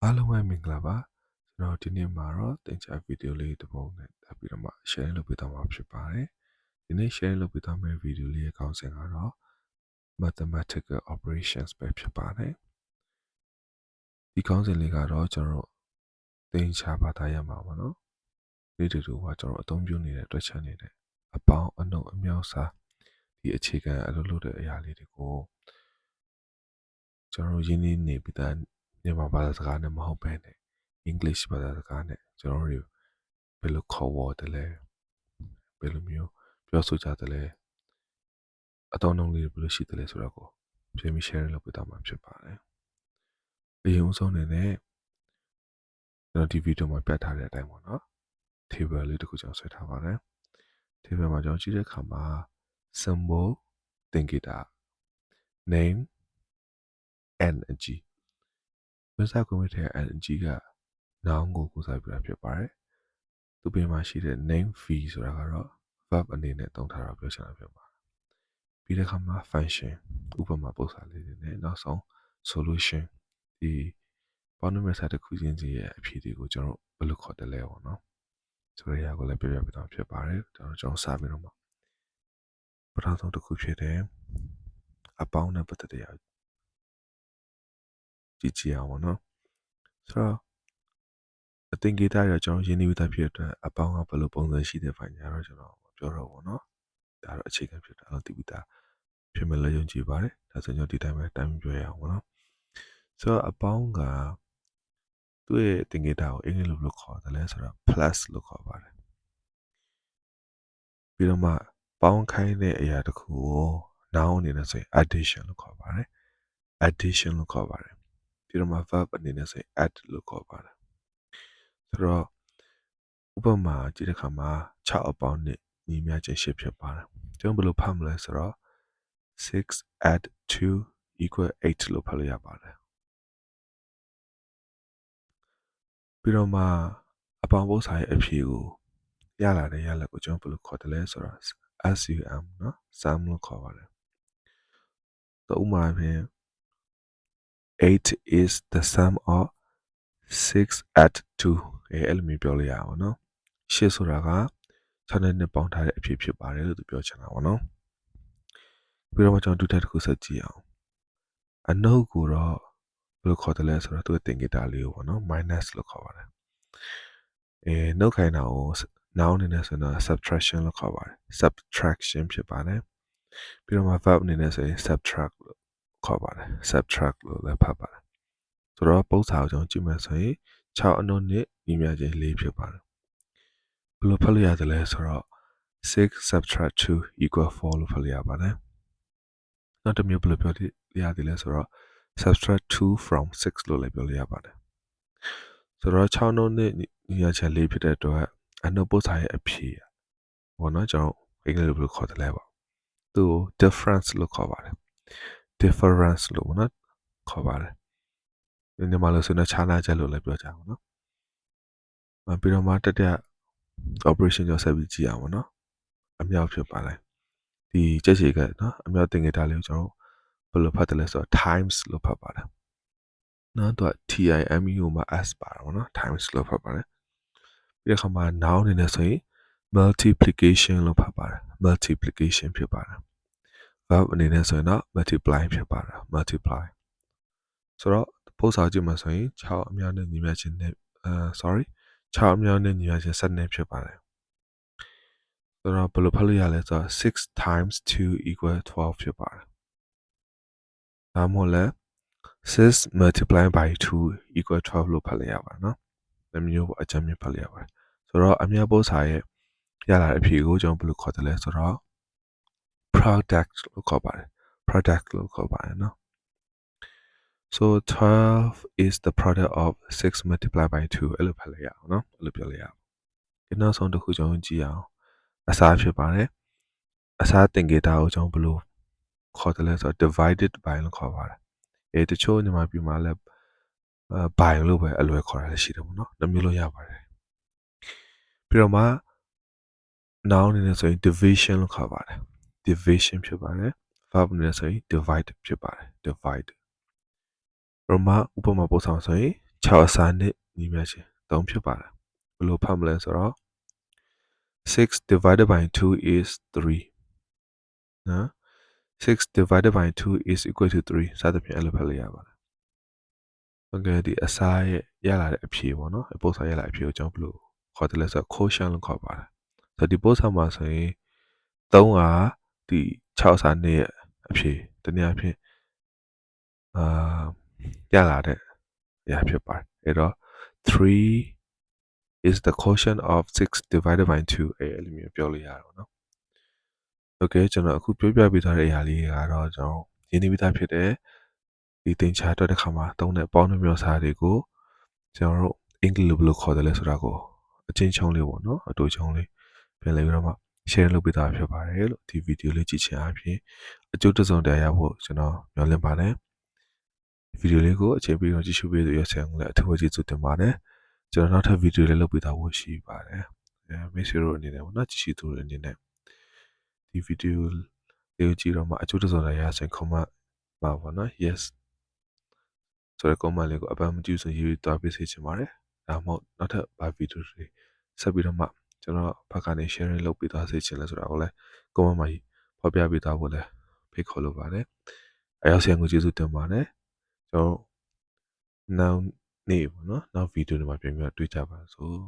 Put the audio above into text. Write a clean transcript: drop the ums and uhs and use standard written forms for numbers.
အားလုံးပဲမင်္ဂလာပါကျွန်တော်ဒီနေ့မှာတော့သင်ချာဗီဒီယိုလေးတစ်ပုဒ်နဲ့တက်ပြီးတော့မှ share လုပ်ပေးသွားမှာဖြစ်ပါတယ်ဒီနေ့ share လုပ်ပေးသွားမယ့်ဗီဒီယိုလေးရဲ့ခေါင်းစဉ်ကတော့ mathematical operations ပဲဖြစ်ပါတယ်ဒီခေါင်းစဉ်လေးကတော့ကျွန်တော်သင်ချာဘာသာရမှာပါနော်ဒီတူတူကကျွန်တော်အသုံးပြုနေတဲ့တွက်ချက်နေတဲ့အပေါင်းအနှုတ်အမြောက်စားဒီအခြေခံအလုပ်လုပ်တဲ့အရာလေးတွေကိုကျွန်တော်ရင်းနှီးနေပြီးသားမြန်မာဘာသာစကားနဲ့မဟုတ်ဘဲနဲ့ English ဘာသာစကားနဲ့ကျွန်တော်တို့ဘယ်လိုခေါ်ဝေါ်တယ်လဲဘယ်လိုမျိုးပြောဆိုကြတယ်လဲအတောင်းအုံလေးဘယ်လိုရှိတယ်လဲဆိုတော့ကိုပြင်ပြီး share လုပ်ပေးသွားမှာဖြစ်ပါတယ်အရင်ဆုံးနေနဲ့ကျွန်တော်ဒီဗီဒီယိုမှာပြထားတဲ့အတိုင်းပေါ့နော် table လေးတစ်ခုကျွန်တော်ဆွဲထားပါတယ် table မှာကျွန်တော်ကြည့်တဲ့အခါမှာ symbol သင်္ကေတ name energy မစကွန်ဝေးတဲ့ energy က noun ကိုကိုးစားပြတာဖြစ်ပါတယ်သူပြင်မှာရှိတဲ့ name fee ဆိုတာကတော့ verb အနေနဲ့သုံးထားတာပြောချင်တာဖြစ်ပါတယ်ပြီးတဲ့အခါမှာ function ဥပမာပုံစံလေးတွေနဲ့နောက်ဆုံး solution ဒီပေါင်းနှံမဲ့စာတစ်ခုချင်းစီရဲ့အဖြေတွေကိုကျွန်တော်ဘယ်လိုခေါ်တယ်လဲပေါ့နော်ဆိုတဲ့အရာကိုလည်းပြပြပေးသွားဖြစ်ပါတယ်ကျွန်တော်စပြီးတော့မှပထမဆုံးတစ်ခုဖြစ်တဲ့အပေါင်းနဲ့ပတ်သက်တဲ့အရာကြည့်အောင်ပေါ့နော်ဆိုတော့အသင်္ကေတရကျွန်တော်ရင်းနှီးပြီးသားဖြစ်တဲ့အပေါင်းကဘယ်လိုပုံစံရှိတဲ့ဖိုင်ညာတော့ကျွန်တော်ပြောတော့ပေါ့နော်ဒါတော့အခြေခံဖြစ်တာတော့တည်ပြီးသားဖြစ်မဲ့လည်းယုံကြည်ပါတယ်ဒါဆိုကျွန်တော်ဒီတိုင်းပဲတိုင်းပြောရအောင်ပေါ့နော်ဆိုတော့အပေါင်းကသူ့ရဲ့သင်္ကေတကိုအင်္ဂလိပ်လိုဘယ်လိုခေါ်တယ်လဲဆိုတော့ plus လို့ခေါ်ပါတယ်ပြီးတော့မှပေါင်းခိုင်းတဲ့အရာတစ်ခုကို noun အနေနဲ့ဆိုရင် addition လို့ခေါ်ပါတယ် addition လို့ခေါ်ပါတယ်ပြီးတော့မှ verb အနေနဲ့ဆိုရင် add လို့ခေါ်ပါတယ်ဆိုတော့ဥပမာကြည့်တဲ့အခါမှာ6အပေါင်းနဲ့ညီမျှခြင်း8ဖြစ်ပါတယ်ကျွန်တော်ဘယ်လိုဖတ်မလဲဆိုတော့6 add 2 equal 8လို့ဖတ်လို့ရပါတယ်ပြီးတော့မှအပေါင်းပုံစံရဲ့အဖြေကိုရလာတဲ့ရလက်ကိုကျွန်တော်ဘယ်လိုခေါ်တယ်လဲဆိုတော့ sum เนาะ sum လို့ခေါ်ပါတယ်တော့ဥပမာဖြင့်8 is the sum of 6 add 2အဲ့လိုမျိုးပြောလို့ရအောင်เนาะ8ဆိုတာက6နဲ့ပေါင်းထားတဲ့အဖြေဖြစ်ပါတယ်လို့သူပြောချင်တာပေါ့နော်ပြီးတော့ကျွန်တော်ဒုတိယတစ်ခုဆက်ကြည့်အောင်အနှုတ်ကိုတော့ဘယ်လိုခေါ်တယ်လဲဆိုတော့သူ့သင်္ကေတလေးကိုပေါ့နော် minus လို့ခေါ်ပါတယ်နှုတ်ခိုင်းတာကို noun အနေနဲ့ဆိုတော့ subtraction လို့ခေါ်ပါတယ် subtraction ဖြစ်ပါတယ်ပြီးတော့မှ verb အနေနဲ့ဆိုရင် subtract လို့ခေါ်ပါတယ် subtract လို့လည်းဖတ်ပါတယ်ဆိုတော့ပုံစံကိုကျွန်တော်ကြည့်မယ်ဆိုရင်6အနှုတ်နဲ့ညီမျှခြင်း4ဖြစ်ပါတယ်ဘယ်လိုဖတ်လို့ရတယ်လဲဆိုတော့6 subtract 2 equal 4လို့ဖတ်လို့ရပါတယ်နောက်တစ်မျိုးဘယ်လိုပြောရသည်လဲဆိုတော့ subtract 2 from 6လို့လည်းပြောလို့ရပါတယ်ဆိုတော့6နှုတ်နဲ့ညီမျှခြင်း4ဖြစ်တဲ့အတွက်အနှုတ်ပုံစံရဲ့အဖြေပေါ့နော်ကျွန်တော်အင်္ဂလိပ်လိုဘယ်လိုခေါ်တယ်လဲပေါ့သူ့ကို difference လို့ခေါ်ပါတယ် difference လို့ပေါ့နော်ခေါ်ပါတယ်ဒီမှာလို့ဆိုတော့ခြားနာချက်လို့လည်းပြောကြအောင်နော်ပြီးတော့မှတတိယ operation ကြောင့်ဆက်ပြီးကြည့်အောင်ပေါ့နော်အမြောက်ဖြစ်ပါတယ်ဒီကြက်ချေကနော်အမြောက်တင်ကြတာလေးကိုကျွန်တော်ဘယ်လိုဖတ်တယ်လဲဆိုတော့ times လို့ဖတ်ပါတယ်နော်သူက TIME မှာ s ပါတော့နော် times လို့ဖတ်ပါတယ်ပြီးတဲ့အခါမှာ noun အနေနဲ့ဆိုရင် multiplication လို့ဖတ်ပါတယ် multiplication ဖြစ်ပါတယ် verb အနေနဲ့ဆိုရင်တော့ multiply ဖြစ်ပါတယ် multiply ဆိုတော့ပို့စာကြည့်မှာဆိုရင်6အများနဲ့ညီမျှခြင်းနဲ့sorry 6အများနဲ့ညီမျှခြင်း7နဲ့ဖြစ်ပါတယ်ဆိုတော့ဘယ်လိုဖတ်လို့ရလဲဆိုတော့6 times 2 equal 12ဖြစ်ပါတယ်ဒါမှမဟုတ်လဲ6 multiplied by 2 equal 12လို့ဖတ်လို့ရပါတယ်နော်ဒီမျိုးပေါ့အကြမ်းမြင်ဖတ်လို့ရပါတယ်ဆိုတော့အများပို့စာရဲ့ရလာတဲ့အဖြေကိုကျွန်တော်ဘယ်လိုခေါ်တယ်လဲဆိုတော့ product လို့ခေါ်ပါတယ် product လို့ခေါ်ပါတယ်နော်So 12 is the product of 6 multiplied by 2အဲ့လိုဖတ်လိုက်ရအောင်နော်အဲ့လိုပြောလိုက်ရအောင်ဒီနောက်ဆုံးတစ်ခုကျွန်တော်ကြည့်အောင်အစားဖြစ်ပါတယ်အစားသင်္ကေတကိုကျွန်တော်ဘယ်လိုခေါ်တယ်လဲဆိုတော့ divided by လို့ခေါ်ပါတယ်တချို့ညီမပြမှာလဲby လို့ပဲအလွယ်ခေါ်တာလည်းရှိတယ်ပေါ့နော်နှမျိုးလို့ရပါတယ်ပြီးတော့မှ noun အနေနဲ့ဆိုရင် division လို့ခေါ်ပါတယ် division ဖြစ်ပါတယ် verb အနေနဲ့ဆိုရင် divide ဖြစ်ပါတယ် divide ရမဥပမာပို့ဆောင်ဆိုရင် 6အစားနဲ့ညီမျှခြင်း3ဖြစ်ပါတယ်ဘယ်လိုဖတ်မလဲဆိုတော့6 divided by 2 is 3နော်6 divided by 2 is equal to 3စသဖြင့်အဲ့လိုဖတ်လို့ရပါတယ်ဟုတ်ကဲ့ဒီအစားရဲ့ရလာတဲ့အဖြေပေါ့နော်အပု္ပ္ပစာရလာအဖြေကိုကျွန်တော်ဘယ်လိုခေါ်တယ်လဲဆိုတော့ quotient လို့ခေါ်ပါတယ်ဆိုတော့ဒီပု္ပ္ပစာမှာဆိုရင်3ကဒီ6စာနဲ့ရဲ့အဖြေတနည်းအားဖြင့်ရလာတဲ့အရာဖြစ်ပါတယ်အဲ့တော့3 is the quotient of 6 divided by 2အဲ့လိုမျိုးပြောလို့ရတော့နော်โอเคကျွန်တော်အခုပြောပြပေးထားတဲ့အရာလေးကတော့ကျွန်တော်ရင်းနှီးပြီးသားဖြစ်တဲ့ဒီသင်္ချာအတွက်တစ်ခါမှာသုံးတဲ့ပေါင်းနှမျိုးစားတွေကိုကျွန်တော်တို့အင်္ဂလိပ်လိုဘယ်လိုခေါ်တယ်လဲဆိုတာကိုအချင်းချုံလေးပေါ့နော်အတူချုံလေးပြန်လည်ပြီးတော့မှ share လုပ်ပေးတာဖြစ်ပါတယ်လို့ဒီဗီဒီယိုလေးကြည့်ချင်အပြင်အကျိုးတစုံတရာရဖို့ကျွန်တော်မျှော်လင့်ပါတယ်ဗီဒီယိုလေးကိုအချိန်ပြီးတော့ကြည့်ရှုပေးလို့ရတဲ့အောင်လည်းအထူးကျေးဇူးတင်ပါတယ်ကျွန်တော်နောက်ထပ်ဗီဒီယိုလေးလုပ်ပေးသွားဖို့ရှိပါတယ်မိတ်ဆွေတို့အနေနဲ့ပေါ့နော်ကြည့်ရှုသူတွေအနေနဲ့ဒီဗီဒီယိုလေးကိုကြည့်တော့မှအကျိုးတစုံတရာရဆိုရင် comment ပါပေါ့နော် yes ဆိုတဲ့ comment လေးကိုအပန်းမကြည့်ဆိုရေးသွားပေးစေချင်ပါတယ်ဒါမှမဟုတ်နောက်ထပ်ဗာဗီဒီယိုတွေဆက်ပြီးတော့မှကျွန်တော်ဘက်ကနေ sharing လုပ်ပေးသွားစေချင်လဲဆိုတာကိုလည်း comment မှာဖော်ပြပေးသွားဖို့လည်းဖိတ်ခေါ်လိုပါတယ်အရောက်ဆရာကိုကျေးဇူးတင်ပါတယ်ကျွန်တော်နောက်နေ့ပေါ့နော်နောက်ဗီဒီယိုတွေမှာပြန်ပြီးတွေ့ကြပါစို့